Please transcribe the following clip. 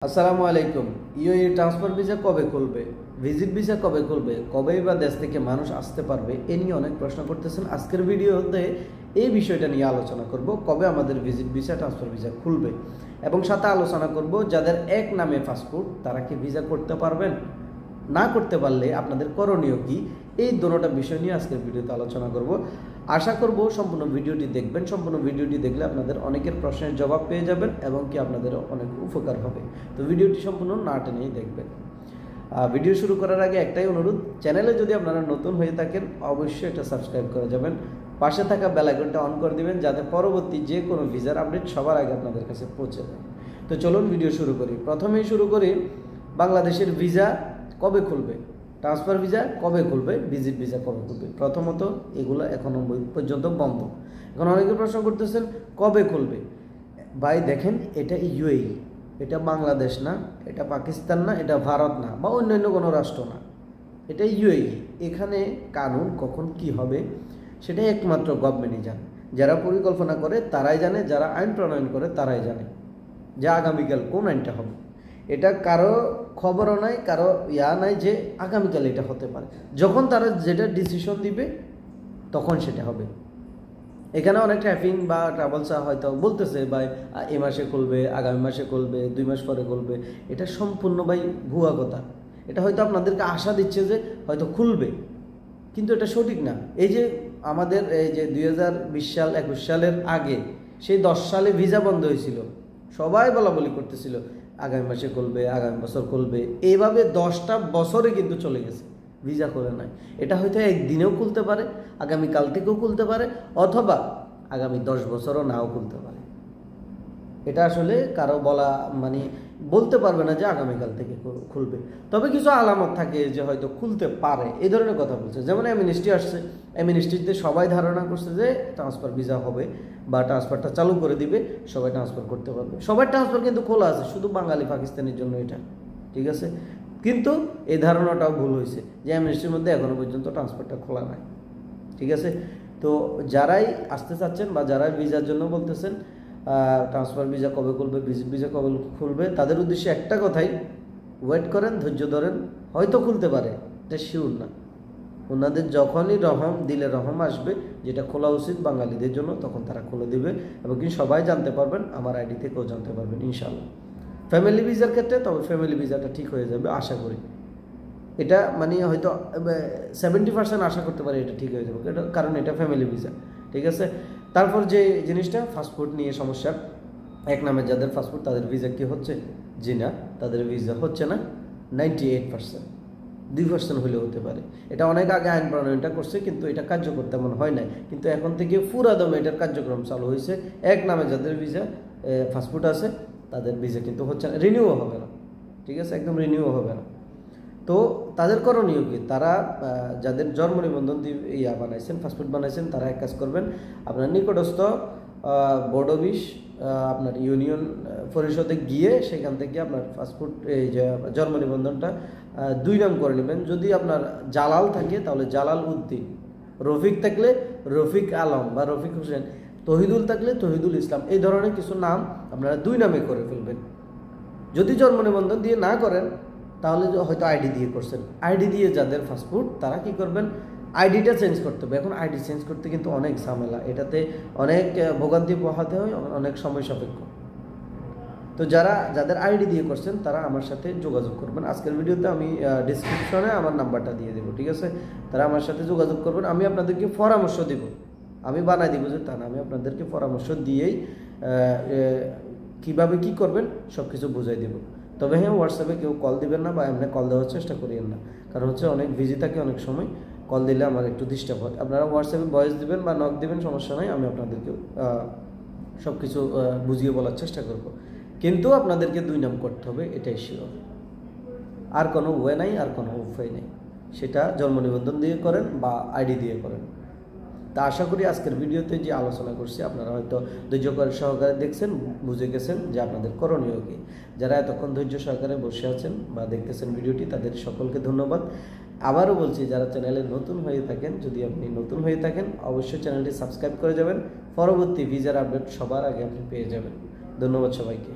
আসসালামু আলাইকুম। UAE transfer visa কবে খুলবে, ভিজিট ভিসা কবে খুলবে, কবেই বা দেশ থেকে মানুষ আসতে পারবে, এ নিয়ে অনেক প্রশ্ন করতেছেন। আজকের ভিডিওতে এই বিষয়টা নিয়ে আলোচনা করব, কবে আমাদের ভিজিট ভিসা ট্রান্সফার ভিসা খুলবে, এবং সাথে আলোচনা করব যাদের এক নামে পাসপোর্ট তারা কি ভিসা করতে পারবেন, না করতে পারলে আপনাদের করণীয় কি, এই দুটোটা বিষয় নিয়ে আজকের ভিডিওতে আলোচনা করব। আশা করব সম্পূর্ণ ভিডিওটি দেখবেন। সম্পূর্ণ ভিডিওটি দেখলে আপনাদের অনেকের প্রশ্নের জবাব পেয়ে যাবেন এবং কি আপনাদের অনেক উপকার হবে। তো ভিডিওটি সম্পূর্ণ না টেনেই দেখবেন। ভিডিও শুরু করার আগে একটাই অনুরোধ, চ্যানেলে যদি আপনারা নতুন হয়ে থাকেন অবশ্যই এটা সাবস্ক্রাইব করে যাবেন, পাশে থাকা বেল আইকনটা অন করে দিবেন যাতে পরবর্তী যে কোনো ভিসার আপডেট সবার আগে আপনাদের কাছে পৌঁছে যায়। তো চলুন ভিডিও শুরু করি। প্রথমেই শুরু করি বাংলাদেশের ভিসা কবে খুলবে, ট্রান্সফার ভিসা কবে খুলবে, ভিজিট ভিসা কবে খুলবে। প্রথমত এগুলো এখনো পর্যন্ত বন্ধ। এখন অনেকে প্রশ্ন করতেছেন কবে খুলবে। ভাই দেখেন, এটা ইউএই, এটা বাংলাদেশ না, এটা পাকিস্তান না, এটা ভারত না, বা অন্যান্য কোনো রাষ্ট্র না, এটা ইউএই। এখানে কানুন কখন কি হবে সেটা একমাত্র গভর্নমেন্টই জানে। যারা পরিকল্পনা করে তারাই জানে, যারা আইন প্রণয়ন করে তারাই জানে যে আগামীকাল কোন আইনটা হবে। এটা কারো খবরও নাই, কারো নাই যে আগামীকাল এটা হতে পারে। যখন তারা যেটা ডিসিশন দিবে তখন সেটা হবে। এখানে অনেক ট্রাফিং বা ট্রাভেলস হয়তো বলতেছে ভাই এ মাসে খুলবে, আগামী মাসে খুলবে, 2 মাস পরে খুলবে। এটা সম্পূর্ণ ভাই ভুয়া কথা। এটা হয়তো আপনাদেরকে আশা দিচ্ছে যে হয়তো খুলবে, কিন্তু এটা সঠিক না। এই যে আমাদের এই যে 2020 সাল 21 সালের আগে সেই 10 সালে ভিসা বন্ধ হয়েছিল, সবাই বলাবলি করতেছিল আগামী মাসে খুলবে, আগামী বছর খুলবে। এইভাবে 10টা বছরে কিন্তু চলে গেছে, ভিসা করে নাই। এটা হয়তো একদিনেও খুলতে পারে, আগামীকাল থেকেও খুলতে পারে, অথবা আগামী 10 বছরও নাও খুলতে পারে। এটা আসলে কারো বলা মানে বলতে পারবে না যে আগামীকাল থেকে খুলবে। তবে কিছু আলামত থাকে যে হয়তো খুলতে পারে, এই ধরনের কথা বলছে। যেমন অ্যামনেস্টি আসছে, অ্যামনেস্টিতে সবাই ধারণা করছে যে ট্রান্সফার ভিসা হবে বা ট্রান্সফারটা চালু করে দিবে, সবাই ট্রান্সফার করতে পারবে। সবার ট্রান্সফার কিন্তু খোলা আছে, শুধু বাঙালি পাকিস্তানের জন্য এটা, ঠিক আছে। কিন্তু এই ধারণাটাও ভুল হয়েছে যে অ্যামনেস্টির মধ্যে এখনো পর্যন্ত ট্রান্সফারটা খোলা নাই, ঠিক আছে। তো যারাই আসতে চাচ্ছেন বা যারাই ভিসার জন্য বলতেছেন ট্রান্সফার ভিসা কবে খুলবে, ভিজিট ভিসা কবে খুলবে, তাদের উদ্দেশ্যে একটা কথাই, ওয়েট করেন, ধৈর্য ধরেন, হয়তো খুলতে পারে, এটা শিওর না। ওনাদের যখনই দিলে রহম আসবে, যেটা খোলা উচিত বাঙালিদের জন্য, তখন তারা খুলে দেবে এবং কি সবাই জানতে পারবেন, আমার আইডি থেকেও জানতে পারবেন ইনশাল্লাহ। ফ্যামিলি ভিসার ক্ষেত্রে তবে ফ্যামিলি ভিসাটা ঠিক হয়ে যাবে আশা করি। এটা মানে হয়তো 70% আশা করতে পারি এটা ঠিক হয়ে যাবে, এটা কারণ এটা ফ্যামিলি ভিসা, ঠিক আছে। তারপর যে জিনিসটা পাসপোর্ট নিয়ে সমস্যা, এক নামে যাদের পাসপোর্ট তাদের ভিসা কি হচ্ছে, জি না, তাদের ভিসা হচ্ছে না। 98%, 2% হলেও হতে পারে। এটা অনেক আগে আইন প্রণয়নটা করছে, কিন্তু এটা কার্যকর তেমন হয় নাই। কিন্তু এখন থেকে পুরাদমে এটার কার্যক্রম চালু হয়েছে। এক নামে যাদের ভিসা পাসপোর্ট আছে তাদের ভিসা কিন্তু হচ্ছে না, রিনিউও হবে না, ঠিক আছে, একদম রিনিউও হবে না। তো তাদের করণীয় কি, তারা যাদের জন্ম নিবন্ধন বানাইছেন, পাসপোর্ট বানাইছেন, তারা এক কাজ করবেন, আপনার নিকটস্থ বোর্ড অফিস, আপনার ইউনিয়ন পরিষদে গিয়ে সেখান থেকে আপনার পাসপোর্ট এই যে জন্ম নিবন্ধনটা 2 নাম করে নেবেন। যদি আপনার জালাল থাকে তাহলে জালাল উদ্দিন, রফিক থাকলে রফিক আলম বা রফিক হোসেন, তহিদুল থাকলে তহিদুল ইসলাম, এই ধরনের কিছু নাম আপনারা 2 নামে করে ফেলবেন। যদি জন্ম নিবন্ধন দিয়ে না করেন তাহলে হয়তো আইডি দিয়ে করছেন। আইডি দিয়ে যাদের পাসপোর্ট তারা কি করবেন, আইডিটা চেঞ্জ করতে হবে। এখন আইডি চেঞ্জ করতে কিন্তু অনেক ঝামেলা, এটাতে অনেক ভোগান্তি পোহাতে হয়, অনেক সময় সাপেক্ষ। তো যাদের আইডি দিয়ে করছেন তারা আমার সাথে যোগাযোগ করবেন। আজকের ভিডিওতে আমি ডিসক্রিপশনে আমার নাম্বারটা দিয়ে দেবো, ঠিক আছে। তারা আমার সাথে যোগাযোগ করবেন, আমি আপনাদেরকে পরামর্শ দেব, আমি বানাই দিব যে তা না, আমি আপনাদেরকে পরামর্শ দিয়েই কিভাবে কি করবেন সব কিছু বুঝাই দেব। তবে হ্যাঁ, হোয়াটসঅ্যাপে কেউ কল দিবেন না বা এমনি কল দেওয়ার চেষ্টা করিয়েন না, কারণ হচ্ছে অনেক বিজি থাকে, অনেক সময় কল দিলে আমার একটু ডিস্টার্ব হয়। আপনারা হোয়াটসঅ্যাপে ভয়েস দিবেন বা নক দিবেন, সমস্যা নাই, আমি আপনাদেরকে সব কিছু বুঝিয়ে বলার চেষ্টা করব। কিন্তু আপনাদেরকে 2 নাম করতে হবে, এটাই শিওর। আর কোনো ওয়ে নাই, আর কোনো উপায় নেই। সেটা জন্ম নিবন্ধন দিয়ে করেন বা আইডি দিয়ে করেন। তা আশা করি আজকের ভিডিওতে যে আলোচনা করছি আপনারা হয়তো ধৈর্য সহকারে দেখছেন, বুঝে গেছেন যে আপনাদের করণীয় কি। যারা এতক্ষণ ধৈর্য সহকারে বসে আছেন বা দেখতেছেন ভিডিওটি, তাদের সকলকে ধন্যবাদ। আবারও বলছি, যারা চ্যানেলে নতুন হয়ে থাকেন, যদি আপনি নতুন হয়ে থাকেন অবশ্যই চ্যানেলটি সাবস্ক্রাইব করে যাবেন, পরবর্তী ভিসার আপডেট সবার আগে আপনি পেয়ে যাবেন। ধন্যবাদ সবাইকে।